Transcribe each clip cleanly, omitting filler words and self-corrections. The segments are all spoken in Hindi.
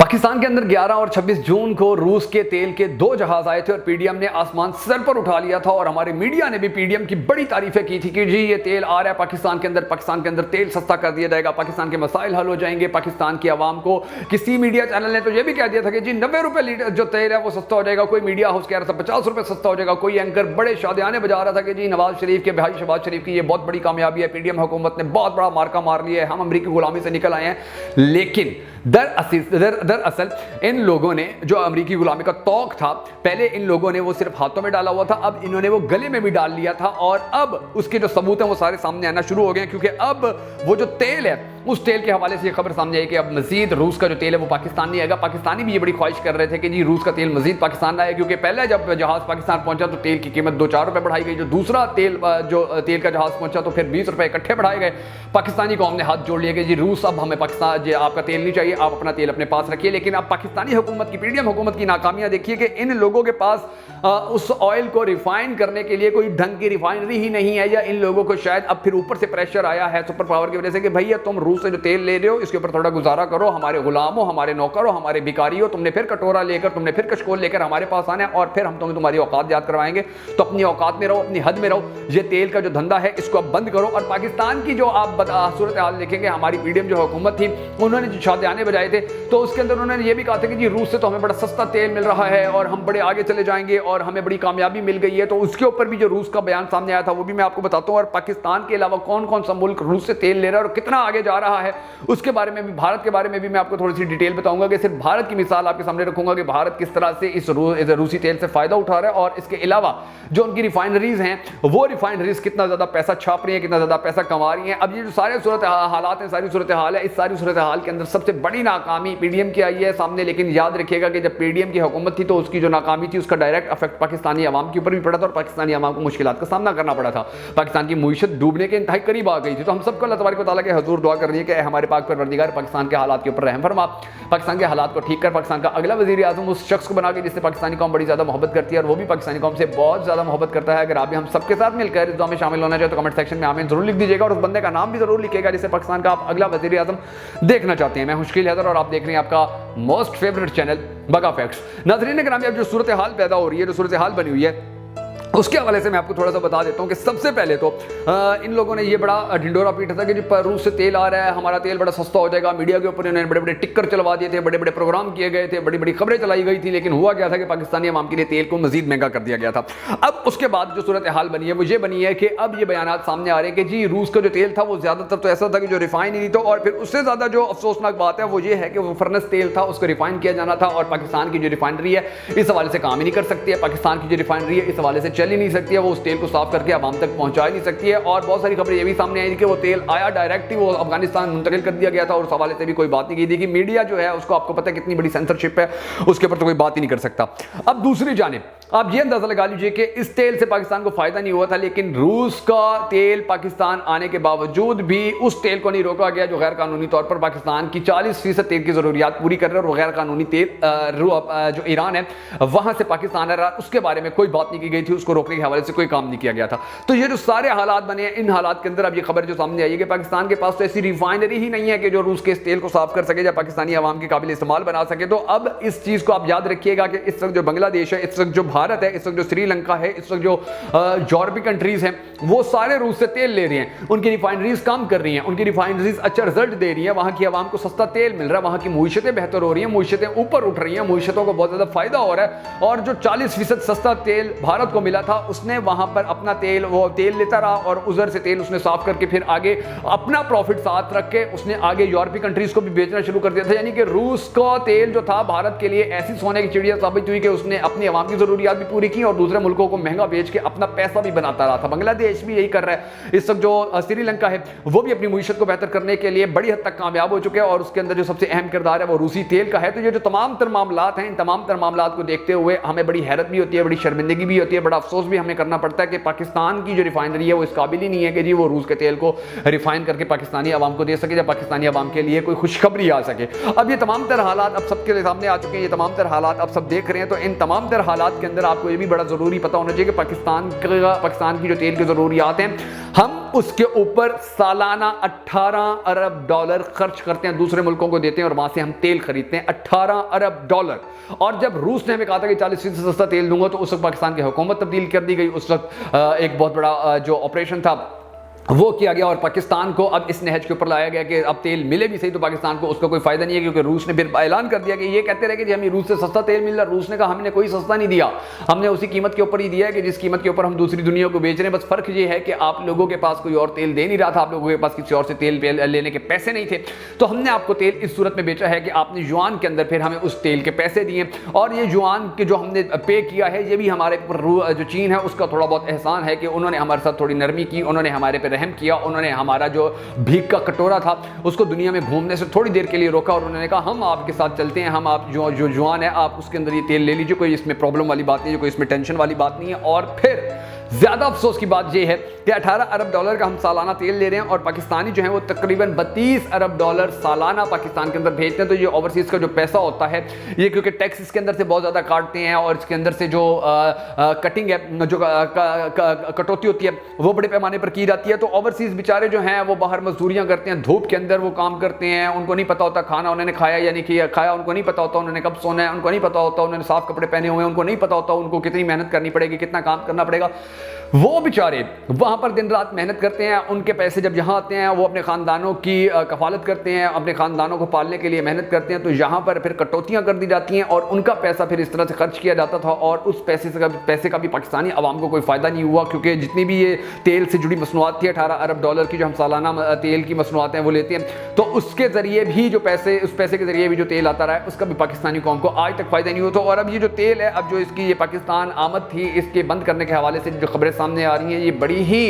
पाकिस्तान के अंदर 11 और 26 जून को रूस के तेल के 2 जहाज आए थे और पीडीएम ने आसमान सर पर उठा लिया था और हमारे मीडिया ने भी पीडीएम की बड़ी तारीफें की थी कि जी ये तेल आ रहा है पाकिस्तान के अंदर तेल सस्ता कर दिया जाएगा, पाकिस्तान के मसाइल हल हो जाएंगे, पाकिस्तान की आवाम को। किसी मीडिया चैनल ने तो ये भी कह दिया था कि जी 90 रुपए लीटर जो तेल है वो सस्ता हो जाएगा, कोई मीडिया हाउस कह रहा था 50 रुपए सस्ता हो जाएगा, कोई एंकर बड़े शादियाने बजा रहा था कि जी नवाज शरीफ के भाई शहबाज शरीफ की ये बहुत बड़ी कामयाबी है, पीडीएम हुकूमत ने बहुत बड़ा मार्का मार लिया है, हम अमरीकी गुलामी से निकल आए हैं। लेकिन दरअसल इन लोगों ने जो अमरीकी गुलामी का तौक था, पहले इन लोगों ने वो सिर्फ हाथों में डाला हुआ था, अब इन्होंने वो गले में भी डाल लिया था और अब उसके जो सबूत हैं वो सारे सामने आना शुरू हो गए हैं। क्योंकि अब वो जो तेल है उस तेल के हवाले से ये खबर सामने आई कि अब मजीद रूस का जो तेल है वो पाकिस्तान नहीं आएगा। पाकिस्तानी भी ये बड़ी ख्वाहिश कर रहे थे कि जी रूस का तेल मजीद पाकिस्तान आए, क्योंकि पहले जब जहाज पाकिस्तान पहुंचा तो तेल की कीमत 2-4 रुपए बढ़ाई गई, जो दूसरा तेल का जहाज पहुंचा तो फिर 20 रुपए इकट्ठे बढ़ाए गए। पाकिस्तानी कौम ने हाथ जोड़ लिया कि जी रूस अब हमें पाकिस्तान आपका तेल नहीं चाहिए, आप अपना तेल अपने पास रखिए। लेकिन अब पाकिस्तानी हुकूमत की, पीडीएम हुकूमत की नाकामियां देखिए कि इन लोगों के पास उस ऑयल को रिफाइन करने के लिए कोई ढंग की रिफाइनरी ही नहीं है, या इन लोगों को शायद अब फिर ऊपर से प्रेशर आया है सुपर पावर की वजह से कि भैया तुम रूस से जो तेल ले रहे हो इसके ऊपर थोड़ा गुजारा करो, हमारे गुलामों, हमारे नौकरों, हमारे भिखारी हो, तुमने फिर कटोरा लेकर, तुमने फिर कशकोल लेकर हमारे पास आना है और फिर हम तुम्हारी औकात याद करवाएंगे। तो अपनी औकात में रहो, अपनी हद में रहो। ये तेल का जो धंधा है इसको अब बंद करो। और पाकिस्तान की जो आप सूरत हाल देखेंगे, हमारी पीडीएम जो हुकूमत थी उन्होंने जो शादियाने बजाए थे तो उसके अंदर उन्होंने ये भी कहा था कि जी रूस से तो हमें बड़ा सस्ता तेल मिल रहा है और हम बड़े आगे चले जाएंगे और हमें बड़ी कामयाबी मिल गई है। तो उसके ऊपर भी जो रूस का बयान सामने आया था वो भी मैं आपको बताता हूं। और पाकिस्तान के अलावा कौन कौन सा मुल्क रूस से तेल ले रहा है और कितना आगे जा रहा है उसके बारे में भी, भारत के बारे में भी मैं आपको थोड़ी सी डिटेल बताऊंगा कि सिर्फ भारत की मिसाल आपके सामने रखूंगा कि भारत किस तरह से इस रूसी तेल से फायदा उठा रहा है और इसके अलावा जो उनकी रिफाइनरीज हैं वो रिफाइनरीज कितना ज्यादा पैसा छाप रही है, कितना ज्यादा पैसा कमा रही हैं। अब ये जो सारे सूरत हालात हैं, सारी सूरत हाल है, इस सारी सूरत हाल के अंदर सबसे बड़ी नाकामी पीडीएम की आई है सामने। लेकिन याद रखिएगा कि जब पीडीएम की हुकूमत थी तो उसकी जो नाकामी थी उसका डायरेक्ट इफेक्ट पाकिस्तानी आवाम के ऊपर भी पड़ा था और पाकिस्तानी आवाम को मुश्किलात का सामना करना पड़ा था। पाकिस्तान की मुईशत डूबने के इंतहाई करीब आ गई थी। तो हम सबको अल्लाह तबारक व तआला के हुजूर दुआ कर रही है कि हमारे पाक परवरदिगार पाकिस्तान के हालात के ऊपर रहम फरमा, पाकिस्तान के हालात को ठीक कर, पाकिस्तान का अगला वजीर आजम उस शख्स को बना के जिससे पाकिस्तानी कौम बड़ी ज्यादा मोहब्बत करती है और वो भी पाकिस्तानी कौम से बहुत ज्यादा मोहब्बत करता है। अगर आप भी हम सबके साथ मिलकर इस दुआ में शामिल होना चाहे तो कमेंट सेक्शन में आमीन जरूर लिख दीजिएगा और उस बंदे का नाम भी जरूर लिखिएगा जिससे पाकिस्तान का आप अगला वजीर आजम देखना चाहते हैं। मैं मुश्किल हैदर और आप देख रहे हैं आपका मोस्ट फेवरेट चैनल बगा फैक्ट्स। नाज़रीन ग्रामी, अब जो सूरत हाल पैदा हो रही है, जो सूरत हाल बनी हुई है उसके हवाले से मैं आपको थोड़ा सा बता देता हूं कि सबसे पहले तो इन लोगों ने ये बड़ा ढिंडोरा पीटा था कि जी रूस से तेल आ रहा है, हमारा तेल बड़ा सस्ता हो जाएगा। मीडिया के ऊपर इन्होंने बड़े बड़े टिक्कर चलवा दिए थे, बड़े बड़े प्रोग्राम किए गए थे, बड़ी बड़ी खबरें चलाई गई थी। लेकिन हुआ क्या था कि पाकिस्तानी अवाम के लिए तेल को मजीद महंगा कर दिया गया था। अब उसके बाद जो सूरत हाल बनी है वो ये बनी है कि अब ये बयान सामने आ रहे हैं कि जी रूस का जो तेल था वो ज्यादातर तो ऐसा था कि जो रिफाइन ही नहीं था, और फिर उससे ज्यादा जो अफसोसनाक बात है वो ये है कि वो फर्नेस तेल था, उसको रिफाइन किया जाना था और पाकिस्तान की जो रिफाइनरी है इस हवाले से काम ही नहीं कर सकती है। पाकिस्तान की जो रिफाइनरी है इस हवाले से चल ही नहीं सकती है, वो तेल को साफ करके आवाम तक पहुंचा नहीं सकती है। और बहुत सारी खबरें ये भी सामने आई कि वो तेल आया डायरेक्ट ही वो अफगानिस्तान मुंतकिल कर दिया गया था और उस हवाले से भी कोई बात नहीं की थी कि मीडिया जो है उसको आपको पता है कितनी बड़ी सेंसरशिप है, उसके ऊपर तो कोई बात ही नहीं कर सकता। अब दूसरी जानिब आप ये अंदाजा लगा लीजिए कि इस तेल से पाकिस्तान को फायदा नहीं हुआ था, लेकिन रूस का तेल पाकिस्तान आने के बावजूद भी उस तेल को नहीं रोका गया जो गैर कानूनी तौर पर पाकिस्तान की 40% तेल की जरूरियात पूरी कर रहा है। और गैर कानूनी तेल जो ईरान है वहां से पाकिस्तान आ रहा है, उसके बारे में कोई बात नहीं की गई थी, उसको रोकने के हवाले से कोई काम नहीं किया गया था। तो ये जो सारे हालात बने हैं, इन हालात के अंदर अब ये खबर जो सामने आई है कि पाकिस्तान के पास तो ऐसी रिफाइनरी ही नहीं है कि जो रूस के इस तेल को साफ कर सके या पाकिस्तानी आवाम के काबिल इस्तेमाल बना सके। तो अब इस चीज को आप याद रखिएगा कि इस वक्त जो बांग्लादेश है, इस वक्त जो भारत है, इस वक्त जो श्रीलंका है, इस वक्त जो यूरोपीय कंट्रीज हैं वो सारे रूस से तेल ले रही हैं, उनकी रिफाइनरीज काम कर रही हैं, उनकी रिफाइनरीज अच्छा रिजल्ट दे रही है, वहां की आवाम को सस्ता तेल मिल रहा है, वहां की मुईशतें बेहतर हो रही हैं, मुईशतें ऊपर उठ रही हैं, मुईशतों को बहुत ज्यादा फायदा हो रहा है। और जो 40% सस्ता तेल भारत को मिला था उसने वहां पर अपना तेल वो तेल लेता रहा और उधर से तेल उसने साफ करके फिर आगे अपना प्रॉफिट साथ रख के उसने आगे यूरोपीय कंट्रीज को भी बेचना शुरू कर दिया था। यानी कि रूस का तेल जो था भारत के लिए ऐसी सोने की चिड़िया साबित हुई कि उसने अपनी आवाम की जरूरियात भी पूरी की और दूसरे मुल्कों को महंगा बेच के अपना पैसा भी बनाता रहा था। बांग्लादेश भी यही कर रहा है। इस वक्त जो श्रीलंका है वो भी अपनी मुईशत को बेहतर करने के लिए बड़ी हद तक कामयाब हो चुके हैं और उसके अंदर जो सबसे अहम किरदार है वो रूसी तेल का है। तो ये जो तमाम तर मामलात हैं, इन तमाम तर मामलात को देखते हुए हमें बड़ी हैरत भी होती है, बड़ी शर्मिंदगी भी होती है, बड़ा अफसोस अफसोस भी हमें करना पड़ता है कि पाकिस्तान की जो रिफाइनरी है वो इस काबिल ही नहीं है कि जी वो रूस के तेल को रिफाइन करके पाकिस्तानी आवाम को दे सके या पाकिस्तानी आवाम के लिए कोई खुशखबरी आ सके। अब ये तमाम तरह हालात अब सबके सामने आ चुके हैं, ये तमाम तरह हालात अब सब देख रहे हैं। तो इन तमाम तरह हालात के अंदर आपको ये भी बड़ा ज़रूरी पता होना चाहिए कि पाकिस्तान की जो तेल की ज़रूरियात हैं, हम उसके ऊपर सालाना 18 अरब डॉलर खर्च करते हैं, दूसरे मुल्कों को देते हैं और वहां से हम तेल खरीदते हैं 18 अरब डॉलर। और जब रूस ने हमें कहा था कि 40% सस्ता तेल दूंगा, तो उस वक्त पाकिस्तान की हुकूमत तब्दील कर दी गई। उस वक्त एक बहुत बड़ा जो ऑपरेशन था वो किया गया और पाकिस्तान को अब इस नहज के ऊपर लाया गया कि अब तेल मिले भी सही तो पाकिस्तान को उसका कोई फायदा नहीं है, क्योंकि रूस ने फिर ऐलान कर दिया कि ये कहते रहे कि हमें रूस से सस्ता तेल मिल रहा। रूस ने कहा हमने कोई सस्ता नहीं दिया, हमने उसी कीमत के ऊपर ही दिया है कि जिस कीमत के ऊपर हम दूसरी दुनिया को बेच रहे हैं। बस फर्क ये है कि आप लोगों के पास कोई और तेल दे नहीं रहा था, आप लोगों के पास किसी और से तेल लेने के पैसे नहीं थे, तो हमने आपको तेल इस सूरत में बेचा है कि आपने युआन के अंदर फिर हमें उस तेल के पैसे दिए। और ये युआन के जो हमने पे किया है, ये भी हमारे ऊपर जो चीन है उसका थोड़ा बहुत एहसान है कि उन्होंने हमारे साथ थोड़ी नरमी की, उन्होंने हमारे पर रहम किया, उन्होंने हमारा जो भीख का कटोरा था उसको दुनिया में घूमने से थोड़ी देर के लिए रोका और उन्होंने कहा हम आपके साथ चलते हैं, हम आप जो जुआन है आप उसके अंदर ये तेल ले लीजिए, कोई इसमें प्रॉब्लम वाली बात नहीं है, कोई इसमें टेंशन वाली बात नहीं है। और फिर ज़्यादा अफसोस की बात यह है कि 18 अरब डॉलर का हम सालाना तेल ले रहे हैं और पाकिस्तानी जो है वो तकरीबन 32 अरब डॉलर सालाना पाकिस्तान के अंदर भेजते हैं। तो ये ओवरसीज़ का जो पैसा होता है ये क्योंकि टैक्स इसके अंदर से बहुत ज़्यादा काटते हैं और इसके अंदर से जो कटिंग है, जो कटौती होती है वो बड़े पैमाने पर की जाती है। तो ओवरसीज़ बेचारे जो हैं वो बाहर मजदूरियाँ करते हैं, धूप के अंदर वो काम करते हैं, उनको नहीं पता होता खाना उन्होंने खाया या नहीं किया खाया, उनको नहीं पता होता उन्होंने कब सोना है, उनको नहीं पता होता उन्होंने साफ कपड़े पहने हुए हैं, उनको नहीं पता होता उनको कितनी मेहनत करनी पड़ेगी, कितना काम करना पड़ेगा। वो बेचारे वहाँ पर दिन रात मेहनत करते हैं, उनके पैसे जब यहाँ आते हैं वो अपने ख़ानदानों की कफालत करते हैं, अपने ख़ानदानों को पालने के लिए मेहनत करते हैं, तो यहाँ पर फिर कटौतियाँ कर दी जाती हैं और उनका पैसा फिर इस तरह से खर्च किया जाता था और उस पैसे का भी पाकिस्तानी आवाम को कोई फ़ायदा नहीं हुआ, क्योंकि जितनी भी ये तेल से जुड़ी मसनूआत थी 18 अरब डॉलर की जो हम सालाना तेल की मसनूआत हैं वो लेते हैं, तो उसके ज़रिए भी जो पैसे उस पैसे के ज़रिए भी जो तेल आता रहा है उसका भी पाकिस्तानी कौम को आज तक फ़ायदा नहीं हुआ। तो और अब ये जो तेल है, अब जो इसकी ये पाकिस्तान आमद थी, इसके बंद करने के हवाले से जो खबरें सामने आ रही हैं ये बड़ी ही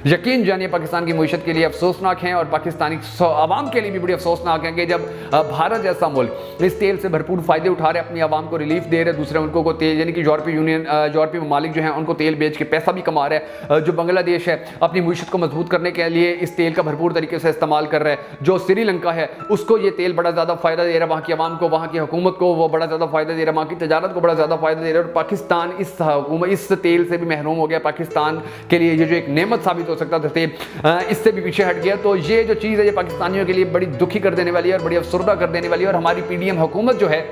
यकीन जानिए पाकिस्तान की मईशत के लिए अफसोसनाक हैं और पाकिस्तानी आवाम के लिए भी बड़ी अफसोसनाक हैं कि जब भारत जैसा मुल्क इस तेल से भरपूर फ़ायदे उठा रहे, अपनी आवाम को रिलीफ दे रहे, दूसरे मुल्कों को तेल यानी कि यूरोपीय ममालिक जो हैं उनको तेल बेच के पैसा भी कमा रहे हैं, जो बांग्लादेश है अपनी मईशत को मजबूत करने के लिए इस तेल का भरपूर तरीके से इस्तेमाल कर रहा है, जो श्रीलंका है उसको ये तेल बड़ा ज़्यादा फ़ायदा दे रहा है, वहाँ की आवाम को, वहाँ की हुकूमत को वो बड़ा ज़्यादा फ़ायदा दे रहा है, वहाँ की तजारत को बड़ा ज़्यादा फ़ायदा दे रहा है और पाकिस्तान इस तेल से भी महरूम हो गया। पाकिस्तान के लिए ये जो एक नेमत साबित हो सकता था तेल, इससे भी पीछे हट गया। तो ये जो चीज़ है ये पाकिस्तानियों के लिए बड़ी दुखी कर देने वाली है और बड़ी अफसरदा कर देने वाली है और हमारी पीडीएम हुकूमत जो है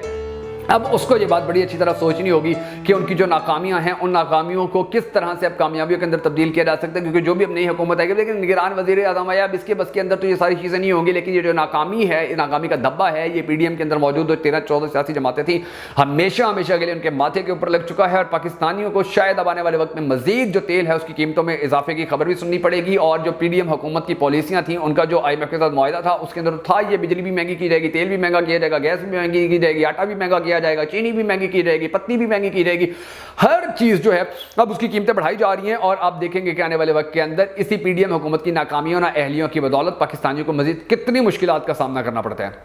अब उसको ये बात बड़ी अच्छी तरह सोचनी होगी कि उनकी जो नाकामियां हैं उन नाकामियों को किस तरह से अब कामयाबियों के अंदर तब्दील किया जा सकता है, क्योंकि जो भी अब नई हुकूमत आएगी, लेकिन निगरान वज़ीर आज़म आया अब इसके बस के अंदर तो ये सारी चीज़ें नहीं होंगी, लेकिन ये जो नाकामी है, इस नाकामी का धब्बा है, ये पीडीएम के अंदर मौजूद 13-14 सियासी जमातें थी, हमेशा के लिए उनके माथे के ऊपर लग चुका है और पाकिस्तानियों को शायद अब आने वाले वक्त में मजीद जो तेल है उसकी कीमतों में इजाफे की खबर भी सुननी पड़ेगी। और जो पीडीएम हुकूमत की पॉलिसियाँ थी, उनका जो IMF के साथ मुआहदा था उसके अंदर था ये बिजली भी महंगी की जाएगी, तेल भी महंगा किया जाएगा, गैस भी महंगी की जाएगी, आटा भी महंगा किया जाएगा, चीनी भी की जाएगी, पत्नी भी महंगी की जाएगी, हर चीज जो है अब उसकी कीमतें बढ़ाई जा रही हैं। और आप देखेंगे कि आने वाले वक्त के अंदर इसी पीडीएम हुकूमत की नाकामियों ना अहलियों की बदौलत पाकिस्तानियों को मजीद कितनी मुश्किलात का सामना करना पड़ता है।